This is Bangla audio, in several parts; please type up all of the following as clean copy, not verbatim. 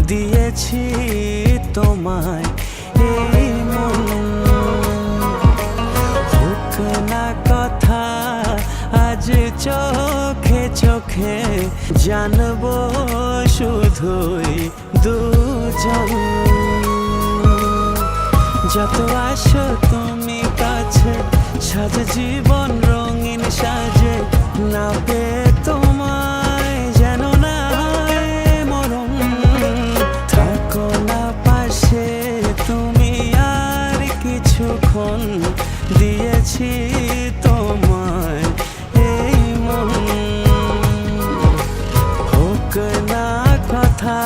দিয়েছি তোমায় এই মন। হোক না কথা আজ চোখে চোখে, জানবো শুধুই দুজন। যত আসো তুমি কাছে, সাজে জীবন রঙিন সাজে, না পেয়ে তোমায় যেন না মরণ। থাকো না পাশে তুমি আর কিছুক্ষণ, দিয়েছি তোমায় এই মন। হোক না কথা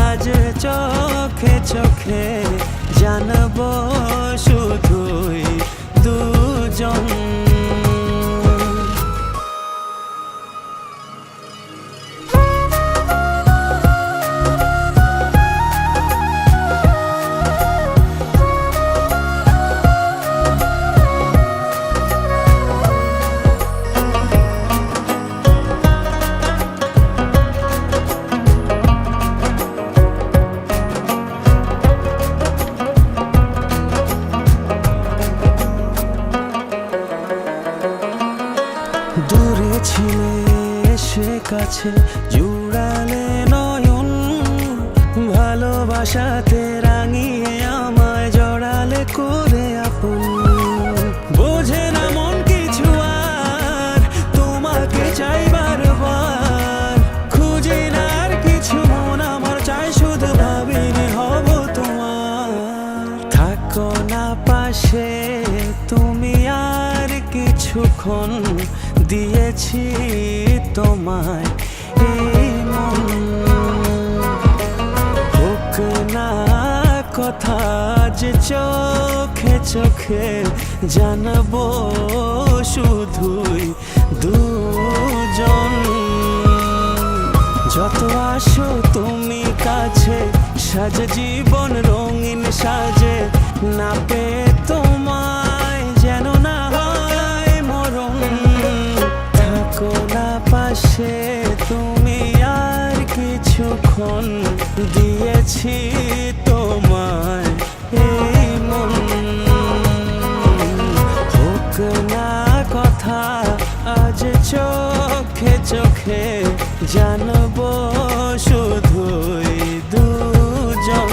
আজ চোখে চোখে, জানবো শুধুই দুজন। দূরে ছিলে এসে কাছে, জুড়ালে নয়ন। ভালোবাসাতে রাঙিয়ে আমায় জড়ালে করে আপন। বোঝে না মন কিছু আর, তোমাকে চাই বারবার। খুঁজি না আর কিছু, মন আমার চাই শুধু ভাবিনি হব তোমার। থাকো না পাশে তুমি আর কিছুক্ষণ, দিয়েছি তোমায় এই মন। হোক না কথা যে চোখে চোখে, জানবো শুধুই দুজন। যত আসো তুমি কাছে, সাজে জীবন রঙিন সাজে, না পেয়ে তোমায় যেন না হয় মরণ। থাকো না পাশে তুমি আর কিছুক্ষণ, দিয়েছি তোমায় এই মন। হোক না কথা আজ চোখে চোখে, জানবো শুধুই দুজন।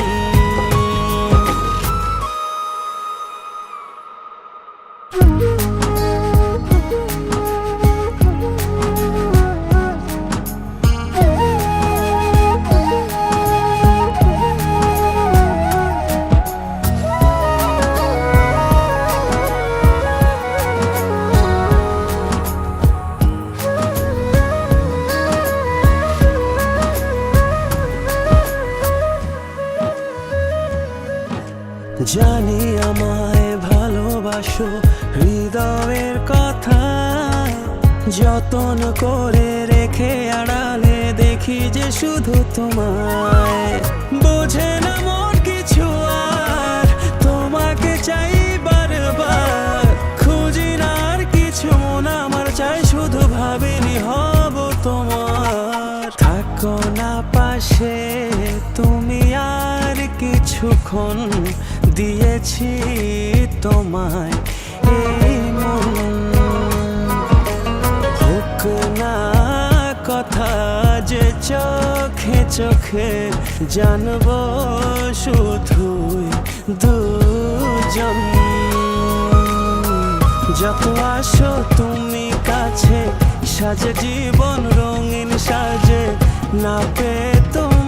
জানি আমায় ভালোবাসো, হৃদয়ের কথা যতন করে রেখে আড়ালে দেখি যে শুধু তোমায়। বোঝে না মন কিছু আর, তোমাকে চাই বারবার। খুঁজি না আর কিছু, মন আমার চাই শুধু ভাবিনি হব তোমার। থাকো না পাশে তুমি আর কিছুক্ষণ, দিয়েছি তোমায় এই মন। হোক না কথা যে চোখে চোখে, জানবো শুধুই দুজন। যত আসো তুমি কাছে, সাজে জীবন রঙিন সাজে, না পেয়ে তোমায়